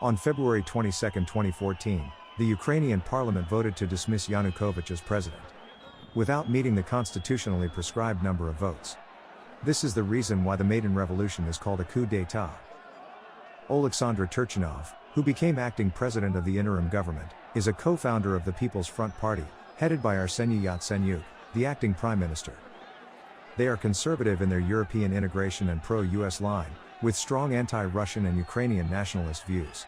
On February 22, 2014, the Ukrainian parliament voted to dismiss Yanukovych as president, without meeting the constitutionally prescribed number of votes. This is the reason why the Maidan Revolution is called a coup d'état. Oleksandr Turchinov, who became acting president of the interim government, is a co-founder of the People's Front Party, headed by Arseniy Yatsenyuk, the acting prime minister. They are conservative in their European integration and pro-US line, with strong anti-Russian and Ukrainian nationalist views.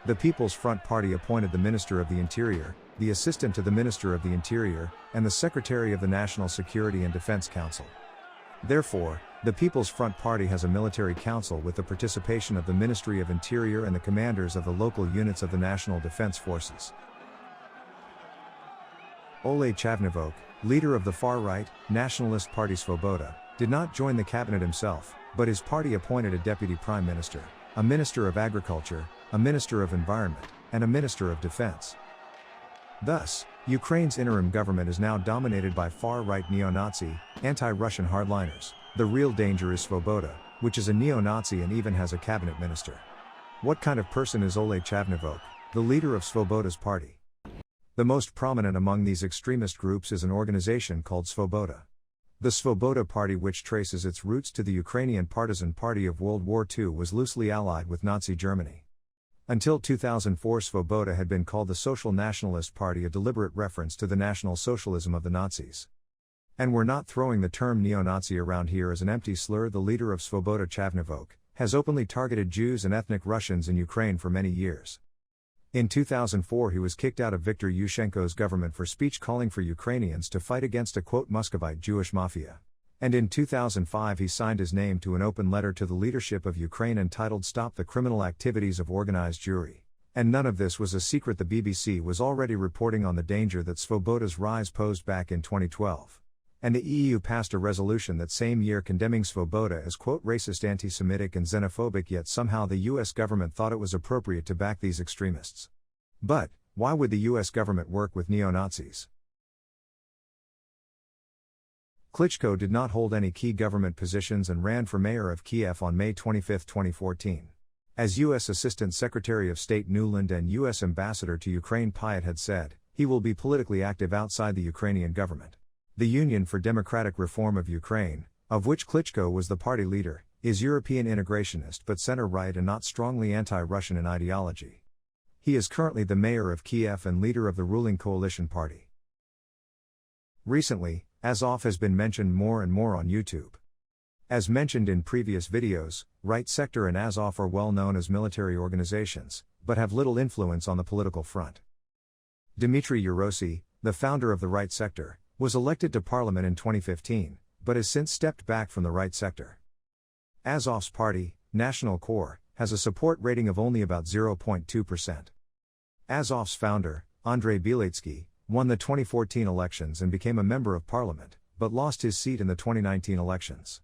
The People's Front Party appointed the Minister of the Interior, the Assistant to the Minister of the Interior, and the Secretary of the National Security and Defense Council. Therefore, the People's Front Party has a military council with the participation of the Ministry of Interior and the commanders of the local units of the National Defense Forces. Oleh Chavnivok, leader of the far-right, nationalist party Svoboda, did not join the cabinet himself, but his party appointed a deputy prime minister, a minister of agriculture, a minister of environment, and a minister of defense. Thus, Ukraine's interim government is now dominated by far-right neo-Nazi, anti-Russian hardliners. The real danger is Svoboda, which is a neo-Nazi and even has a cabinet minister. What kind of person is Oleh Chavnivok, the leader of Svoboda's party? The most prominent among these extremist groups is an organization called Svoboda. The Svoboda Party, which traces its roots to the Ukrainian partisan party of World War II, was loosely allied with Nazi Germany. Until 2004, Svoboda had been called the Social Nationalist Party, a deliberate reference to the National Socialism of the Nazis. And we're not throwing the term neo-Nazi around here as an empty slur. The leader of Svoboda, Chavnivok, has openly targeted Jews and ethnic Russians in Ukraine for many years. In 2004, he was kicked out of Viktor Yushchenko's government for speech calling for Ukrainians to fight against a quote Muscovite Jewish mafia. And in 2005 he signed his name to an open letter to the leadership of Ukraine entitled Stop the Criminal Activities of Organized Jewry. And none of this was a secret. The BBC was already reporting on the danger that Svoboda's rise posed back in 2012. And the EU passed a resolution that same year condemning Svoboda as quote racist, anti-Semitic and xenophobic, yet somehow the US government thought it was appropriate to back these extremists. But, why would the US government work with neo-Nazis? Klitschko did not hold any key government positions and ran for mayor of Kiev on May 25, 2014. As U.S. Assistant Secretary of State Nuland and U.S. Ambassador to Ukraine Pyatt had said, he will be politically active outside the Ukrainian government. The Union for Democratic Reform of Ukraine, of which Klitschko was the party leader, is European integrationist but center-right and not strongly anti-Russian in ideology. He is currently the mayor of Kiev and leader of the ruling coalition party. Recently, Azov has been mentioned more and more on YouTube. As mentioned in previous videos, Right Sector and Azov are well known as military organizations, but have little influence on the political front. Dmitry Urosy, the founder of the Right Sector, was elected to parliament in 2015, but has since stepped back from the Right Sector. Azov's party, National Corps, has a support rating of only about 0.2%. Azov's founder, Andrei Bielitsky, won the 2014 elections and became a member of parliament, but lost his seat in the 2019 elections.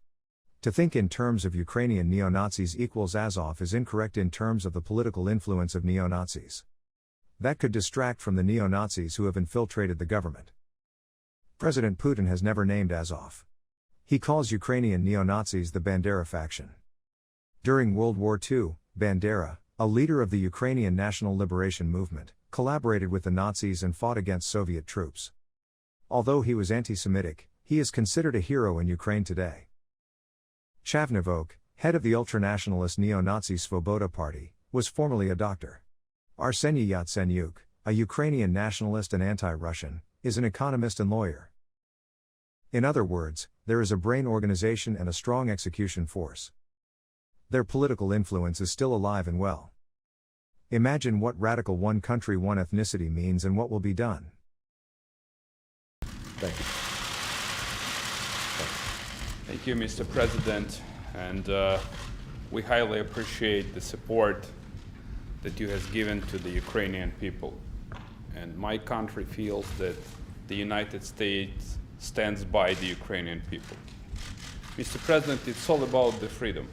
To think in terms of Ukrainian neo-Nazis equals Azov is incorrect in terms of the political influence of neo-Nazis. That could distract from the neo-Nazis who have infiltrated the government. President Putin has never named Azov. He calls Ukrainian neo-Nazis the Bandera faction. During World War II, Bandera, a leader of the Ukrainian National Liberation Movement, collaborated with the Nazis and fought against Soviet troops. Although he was anti-Semitic, he is considered a hero in Ukraine today. Chavnivok, head of the ultranationalist neo-Nazi Svoboda Party, was formerly a doctor. Arseniy Yatsenyuk, a Ukrainian nationalist and anti-Russian, is an economist and lawyer. In other words, there is a brain organization and a strong execution force. Their political influence is still alive and well. Imagine what radical one country, one ethnicity means and what will be done. Thank you. Thank you, Mr. President, and we highly appreciate the support that you have given to the Ukrainian people. And my country feels that the United States stands by the Ukrainian people. Mr. President, it's all about the freedom.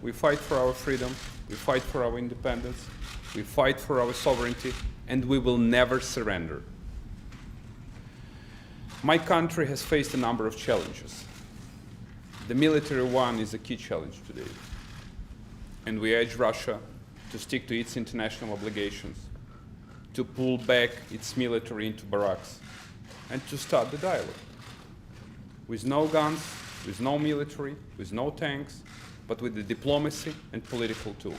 We fight for our freedom, we fight for our independence, we fight for our sovereignty, and we will never surrender. My country has faced a number of challenges. The military one is a key challenge today. And we urge Russia to stick to its international obligations, to pull back its military into barracks, and to start the dialogue. With no guns, with no military, with no tanks, but with the diplomacy and political tools.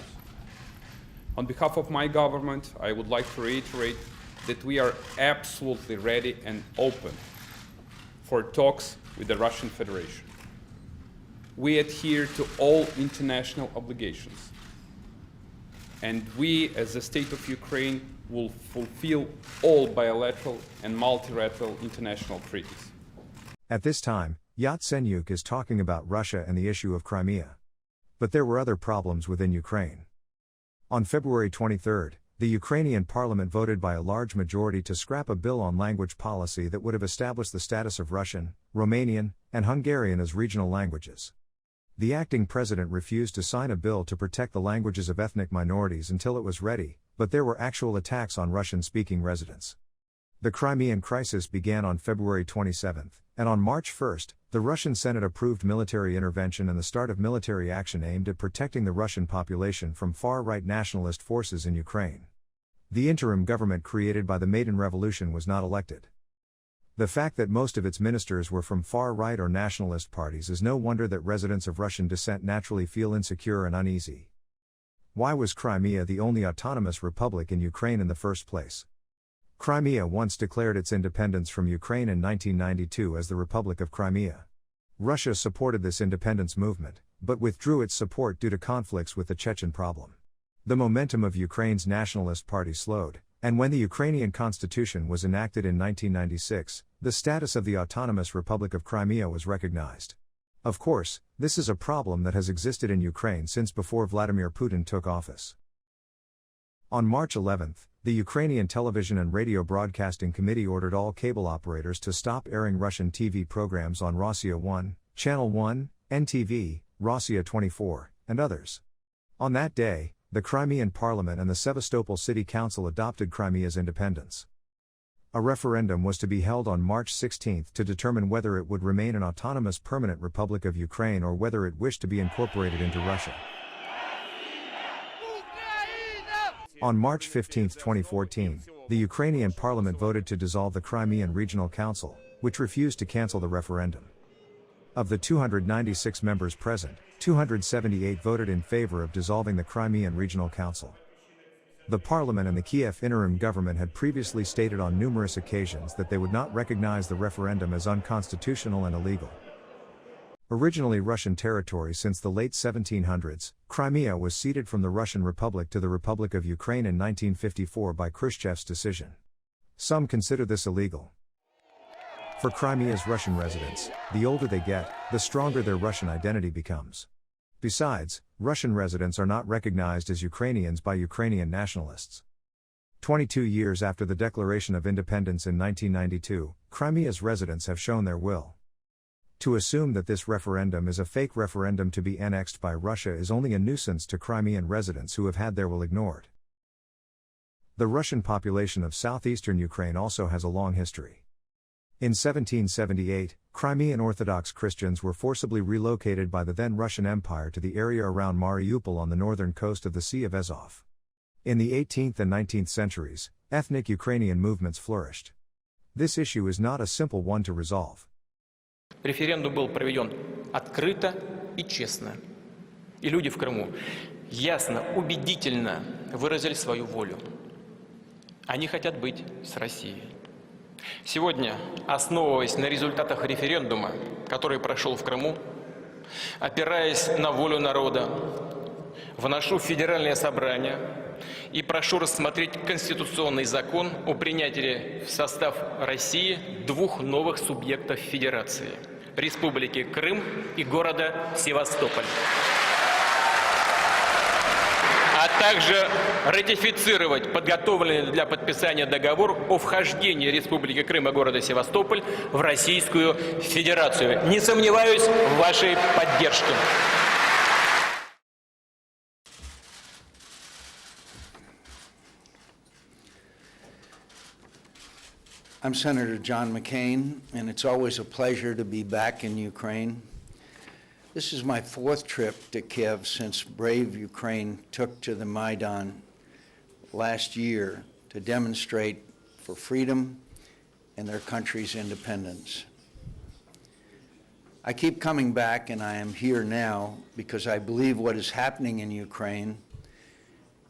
On behalf of my government, I would like to reiterate that we are absolutely ready and open for talks with the Russian Federation. We adhere to all international obligations, and we, as the state of Ukraine, will fulfill all bilateral and multilateral international treaties. At this time, Yatsenyuk is talking about Russia and the issue of Crimea. But there were other problems within Ukraine. On February 23, the Ukrainian parliament voted by a large majority to scrap a bill on language policy that would have established the status of Russian, Romanian, and Hungarian as regional languages. The acting president refused to sign a bill to protect the languages of ethnic minorities until it was ready, but there were actual attacks on Russian-speaking residents. The Crimean crisis began on February 27, and on March 1, the Russian Senate approved military intervention and the start of military action aimed at protecting the Russian population from far-right nationalist forces in Ukraine. The interim government created by the Maidan Revolution was not elected. The fact that most of its ministers were from far-right or nationalist parties is no wonder that residents of Russian descent naturally feel insecure and uneasy. Why was Crimea the only autonomous republic in Ukraine in the first place? Crimea once declared its independence from Ukraine in 1992 as the Republic of Crimea. Russia supported this independence movement, but withdrew its support due to conflicts with the Chechen problem. The momentum of Ukraine's nationalist party slowed, and when the Ukrainian constitution was enacted in 1996, the status of the Autonomous Republic of Crimea was recognized. Of course, this is a problem that has existed in Ukraine since before Vladimir Putin took office. On March 11, the Ukrainian Television and Radio Broadcasting Committee ordered all cable operators to stop airing Russian TV programs on Rossiya 1, Channel 1, NTV, Rossiya 24, and others. On that day, the Crimean Parliament and the Sevastopol City Council adopted Crimea's independence. A referendum was to be held on March 16 to determine whether it would remain an autonomous permanent republic of Ukraine or whether it wished to be incorporated into Russia. On March 15, 2014, the Ukrainian Parliament voted to dissolve the Crimean Regional Council, which refused to cancel the referendum. Of the 296 members present, 278 voted in favor of dissolving the Crimean Regional Council. The parliament and the Kiev interim government had previously stated on numerous occasions that they would not recognize the referendum as unconstitutional and illegal. Originally Russian territory since the late 1700s, Crimea was ceded from the Russian Republic to the Republic of Ukraine in 1954 by Khrushchev's decision. Some consider this illegal. For Crimea's Russian residents, the older they get, the stronger their Russian identity becomes. Besides, Russian residents are not recognized as Ukrainians by Ukrainian nationalists. 22 years after the declaration of independence in 1992, Crimea's residents have shown their will. To assume that this referendum is a fake referendum to be annexed by Russia is only a nuisance to Crimean residents who have had their will ignored. The Russian population of southeastern Ukraine also has a long history. In 1778, Crimean Orthodox Christians were forcibly relocated by the then Russian Empire to the area around Mariupol on the northern coast of the Sea of Azov. In the 18th and 19th centuries, ethnic Ukrainian movements flourished. This issue is not a simple one to resolve. Референдум был проведен открыто и честно. И люди в Крыму ясно, убедительно выразили свою волю. Они хотят быть с Россией. Сегодня, основываясь на результатах референдума, который прошел в Крыму, опираясь на волю народа, вношу в Федеральное собрание и прошу рассмотреть конституционный закон о принятии в состав России двух новых субъектов Федерации – Республики Крым и города Севастополь. А также ратифицировать подготовленный для подписания договор о вхождении Республики Крым и города Севастополь в Российскую Федерацию. Не сомневаюсь в вашей поддержке. I'm Senator John McCain, and it's always a pleasure to be back in Ukraine. This is my fourth trip to Kiev since brave Ukraine took to the Maidan last year to demonstrate for freedom and their country's independence. I keep coming back, and I am here now because I believe what is happening in Ukraine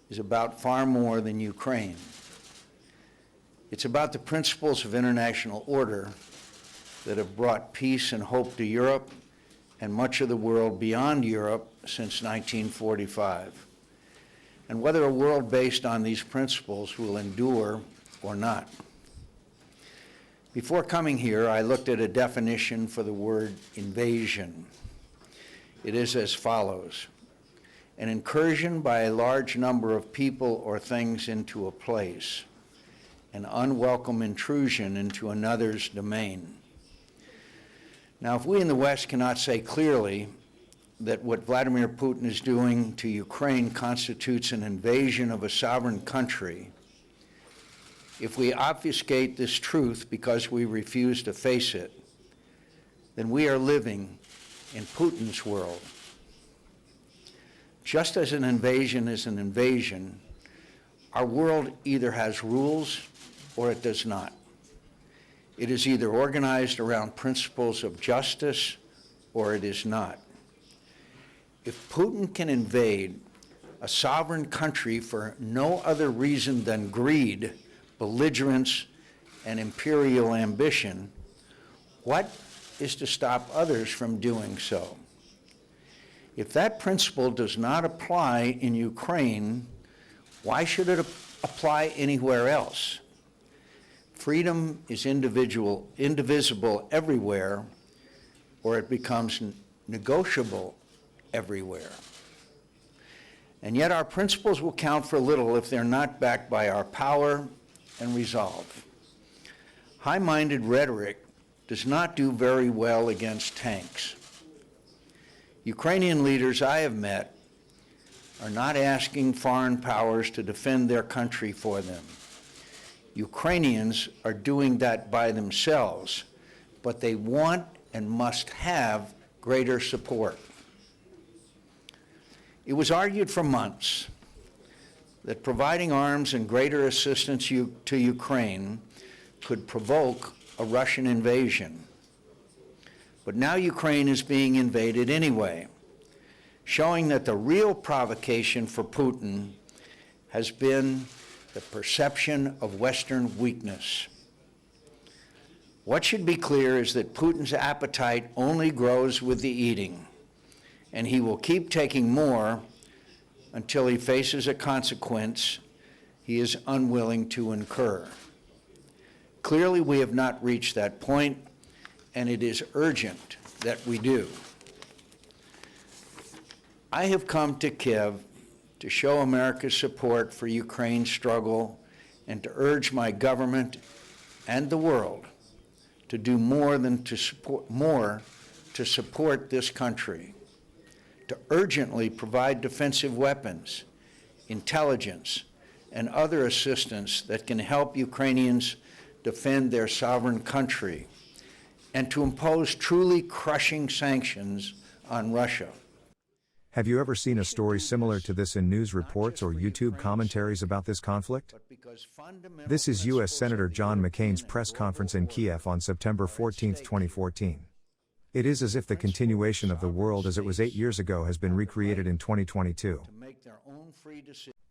is about far more than Ukraine. It's about the principles of international order that have brought peace and hope to Europe and much of the world beyond Europe since 1945, and whether a world based on these principles will endure or not. Before coming here, I looked at a definition for the word invasion. It is as follows: an incursion by a large number of people or things into a place, an unwelcome intrusion into another's domain. Now, if we in the West cannot say clearly that what Vladimir Putin is doing to Ukraine constitutes an invasion of a sovereign country, if we obfuscate this truth because we refuse to face it, then we are living in Putin's world. Just as an invasion is an invasion, our world either has rules or it does not. It is either organized around principles of justice or it is not. If Putin can invade a sovereign country for no other reason than greed, belligerence, and imperial ambition, what is to stop others from doing so? If that principle does not apply in Ukraine, why should it apply anywhere else? Freedom is indivisible everywhere, or it becomes negotiable everywhere. And yet our principles will count for little if they're not backed by our power and resolve. High-minded rhetoric does not do very well against tanks. Ukrainian leaders I have met are not asking foreign powers to defend their country for them. Ukrainians are doing that by themselves, but they want and must have greater support. It was argued for months that providing arms and greater assistance to Ukraine could provoke a Russian invasion. But now Ukraine is being invaded anyway, showing that the real provocation for Putin has been the perception of Western weakness. What should be clear is that Putin's appetite only grows with the eating, and he will keep taking more until he faces a consequence he is unwilling to incur. Clearly, we have not reached that point, and it is urgent that we do. I have come to Kiev to show America's support for Ukraine's struggle and to urge my government and the world to do more to support this country, to urgently provide defensive weapons, intelligence, and other assistance that can help Ukrainians defend their sovereign country, and to impose truly crushing sanctions on Russia. Have you ever seen a story similar to this in news reports or YouTube commentaries about this conflict? This is U.S. Senator John McCain's press conference in Kiev on September 14, 2014. It is as if the continuation of the world as it was 8 years ago has been recreated in 2022.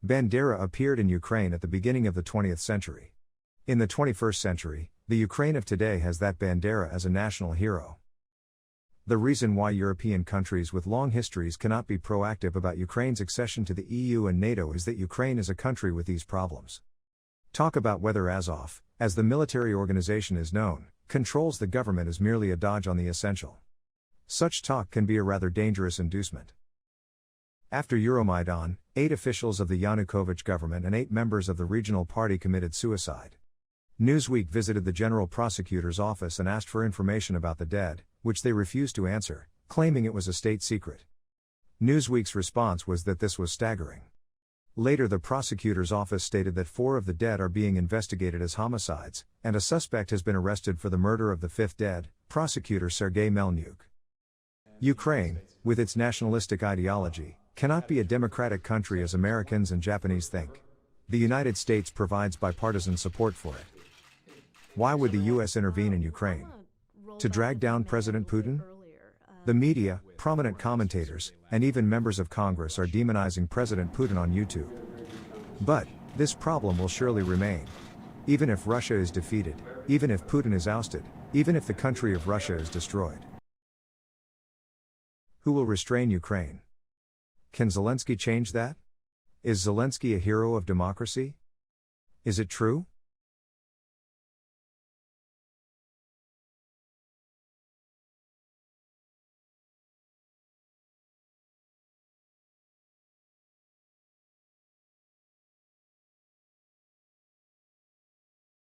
Bandera appeared in Ukraine at the beginning of the 20th century. In the 21st century, the Ukraine of today has that Bandera as a national hero. The reason why European countries with long histories cannot be proactive about Ukraine's accession to the EU and NATO is that Ukraine is a country with these problems. Talk about whether Azov, as the military organization is known, controls the government is merely a dodge on the essential. Such talk can be a rather dangerous inducement. After Euromaidan, 8 officials of the Yanukovych government and 8 members of the regional party committed suicide. Newsweek visited the General Prosecutor's office and asked for information about the dead, which they refused to answer, claiming it was a state secret. Newsweek's response was that this was staggering. Later, the prosecutor's office stated that 4 of the dead are being investigated as homicides, and a suspect has been arrested for the murder of the 5th dead, prosecutor Sergei Melnyuk. Ukraine, with its nationalistic ideology, cannot be a democratic country as Americans and Japanese think. The United States provides bipartisan support for it. Why would the US intervene in Ukraine? To drag down President Putin? The media, prominent commentators, and even members of Congress are demonizing President Putin on YouTube. But, this problem will surely remain. Even if Russia is defeated, even if Putin is ousted, even if the country of Russia is destroyed. Who will restrain Ukraine? Can Zelensky change that? Is Zelensky a hero of democracy? Is it true?